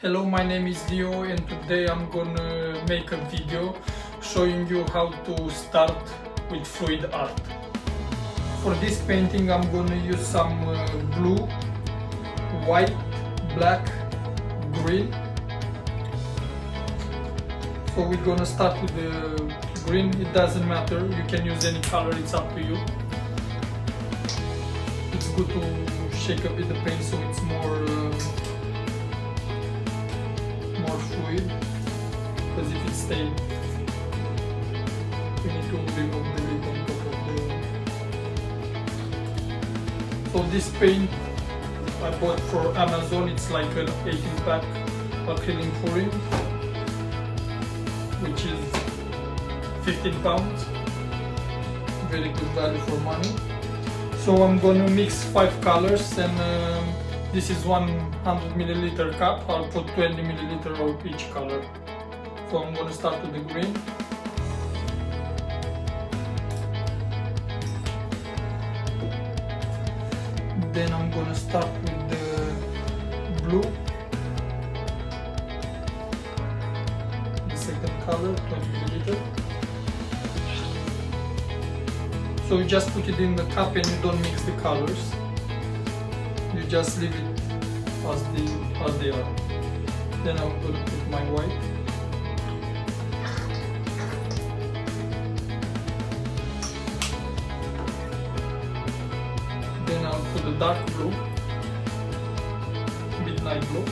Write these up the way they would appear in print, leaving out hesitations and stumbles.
Hello, my name is Dio and today I'm gonna make a video showing you how to start with fluid art. For this painting I'm gonna use some blue, white, black, green. So we're gonna start with the green. It doesn't matter, you can use any color, it's up to you. It's good to shake a bit the paint so it's more fluid, because if it stays, we need to remove the lid on top of the... So this paint I bought for Amazon, it's like an 18-pack acrylic pouring, which is 15 pounds, very good value for money. So I'm gonna mix 5 colors and this is 100 milliliter cup. I'll put 20 milliliter of each color. So I'm going to start with the green. Then I'm going to start with the blue. The second color, 20 milliliter. So you just put it in the cup and you don't mix the colors. You just leave it as they are. Then I'm going to put my white. Then I'll put the dark blue, midnight blue,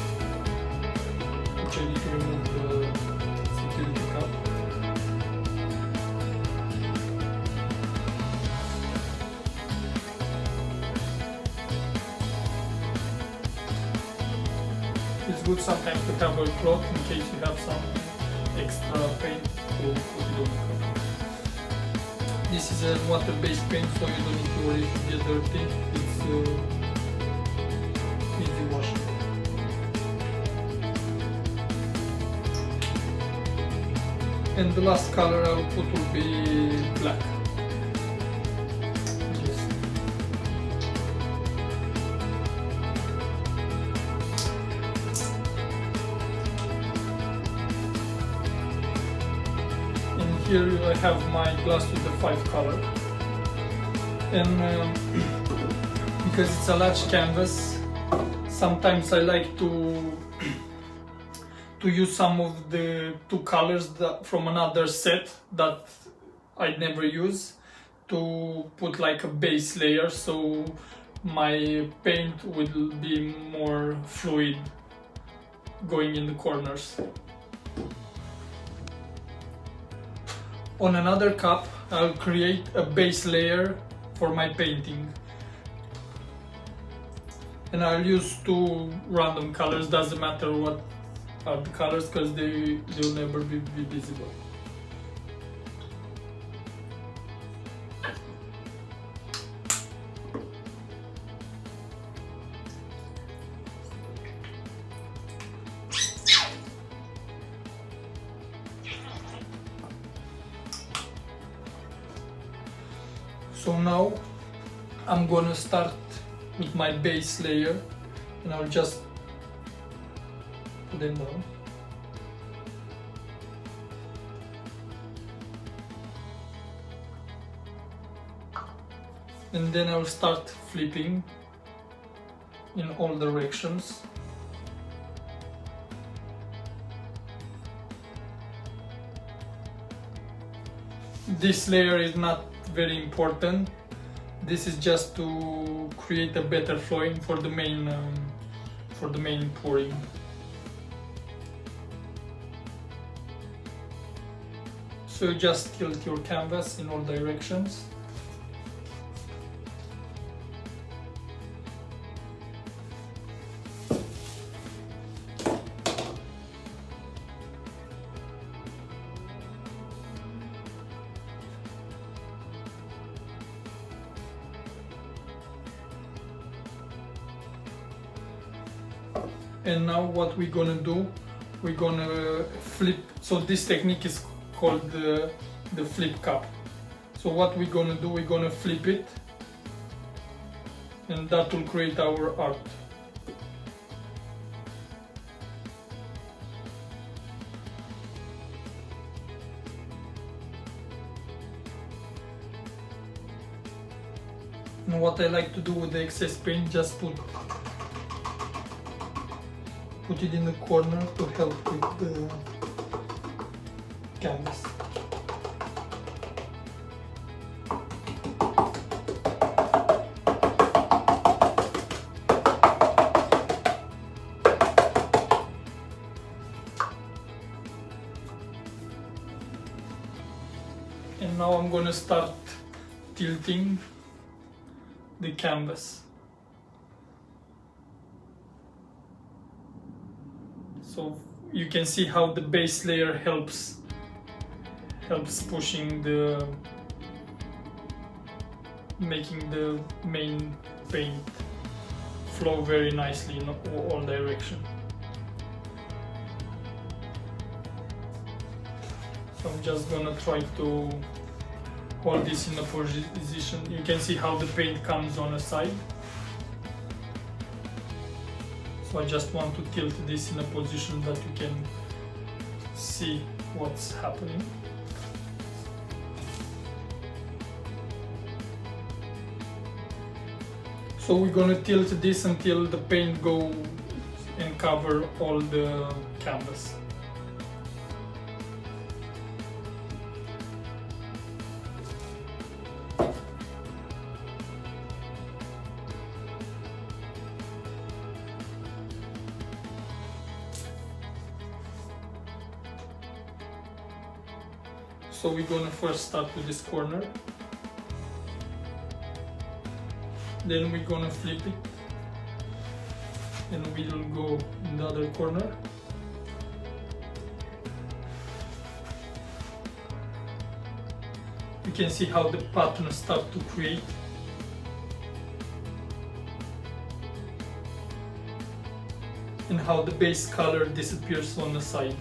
which I need to remove the security cap. It's good sometimes to have a cloth in case you have some extra paint to put it on the cup. This is a water-based paint, so you don't need to worry if you get dirty. It's easy washing. And the last color I'll put will be black. Here I have my glass with the 5 color, and because it's a large canvas, sometimes I like to use some of the 2 colors from another set that I never use to put like a base layer, so my paint will be more fluid going in the corners. On another cup, I'll create a base layer for my painting. And I'll use 2 random colors, doesn't matter what are the colors, because they'll never be visible. So now I'm gonna start with my base layer, and I'll just put them down. And then I'll start flipping in all directions. This layer is not very important. This is just to create a better flowing for the main pouring. So you just tilt your canvas in all directions. And now what we're gonna do, we're gonna flip. So this technique is called the flip cup. So what we're gonna do, we're gonna flip it, and that will create our art. And what I like to do with the excess paint, just put it in the corner to help with the canvas. And now I'm gonna start tilting the canvas. So you can see how the base layer helps pushing making the main paint flow very nicely in all directions. So I'm just gonna try to hold this in a position. You can see how the paint comes on a side. So I just want to tilt this in a position that you can see what's happening. So we're gonna tilt this until the paint goes and cover all the canvas. So we're gonna first start with this corner, then we're gonna flip it, and we'll go in the other corner. You can see how the pattern starts to create. And how the base color disappears on the side.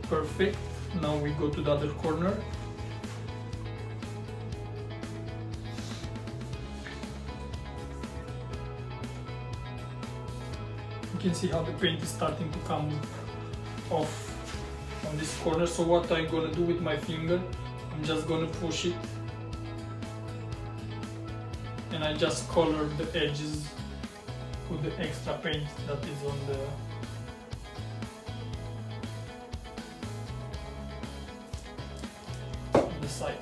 Perfect. Now we go to the other corner. You can see how the paint is starting to come off on this corner. So what I'm gonna do with my finger, I'm just gonna push it, and I just color the edges with the extra paint that is on the side.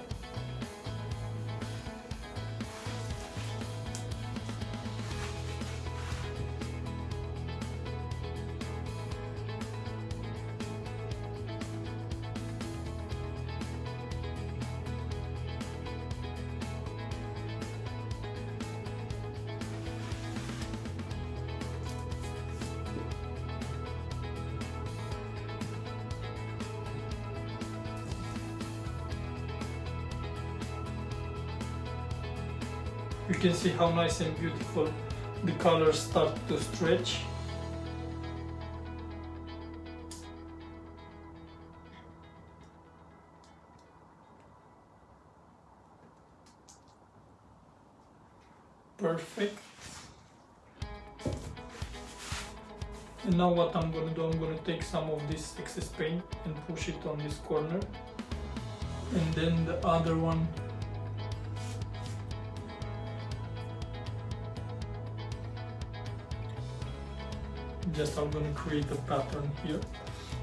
You can see how nice and beautiful the colors start to stretch. Perfect. And now what I'm going to do, I'm going to take some of this excess paint and push it on this corner, and then the other one I'm going to create a pattern here,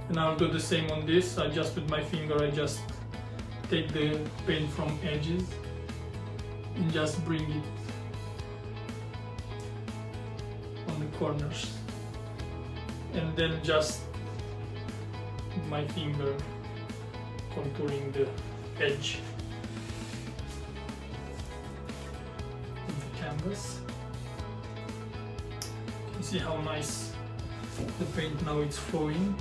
and I'll do the same on this. I just with my finger, I just take the paint from edges and just bring it on the corners, and then just my finger contouring the edge of the canvas. You can see how nice the paint now it's flowing.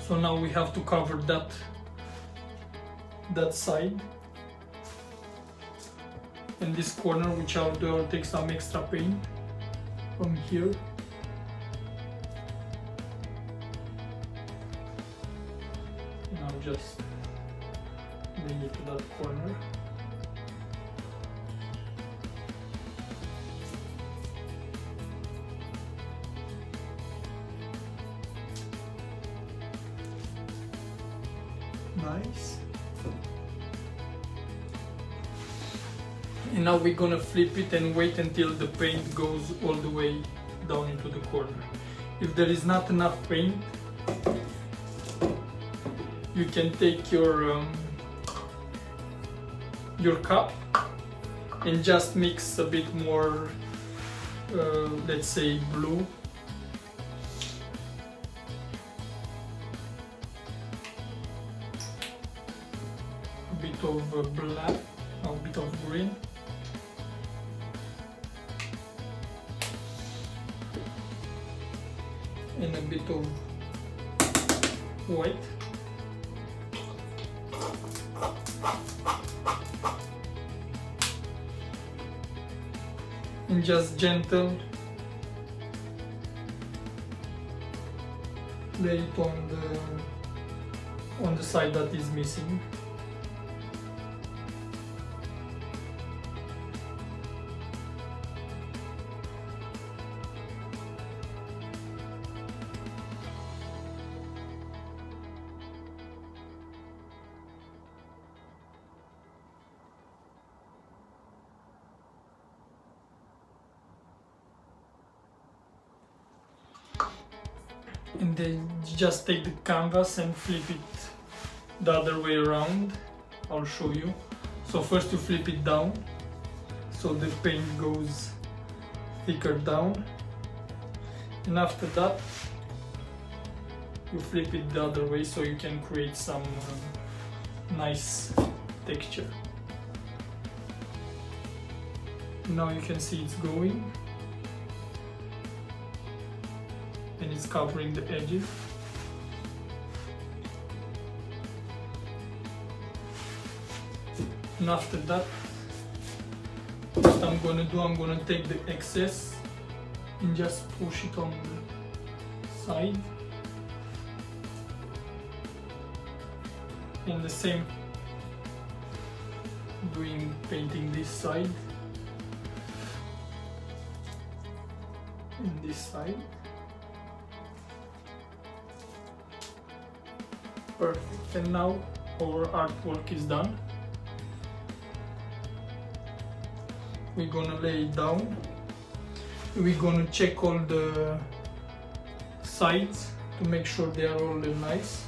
So now we have to cover that side, and this corner, which I'll do, I'll take some extra paint from here. And I'll just bring it to that corner. nice. And now we're gonna flip it and wait until the paint goes all the way down into the corner. If there is not enough paint, you can take your cup and just mix a bit more, let's say blue, a bit of black, a bit of green, and a bit of white. And just gentle lay it on the side that is missing. And then you just take the canvas and flip it the other way around. I'll show you. So first you flip it down, so the paint goes thicker down, and after that you flip it the other way so you can create some nice texture. Now you can see it's going and it's covering the edges. And after that, what I'm gonna do, I'm gonna take the excess and just push it on the side. And the same, painting this side and this side. Perfect. And now our artwork is done. We're gonna lay it down. We're gonna check all the sides to make sure they are all nice.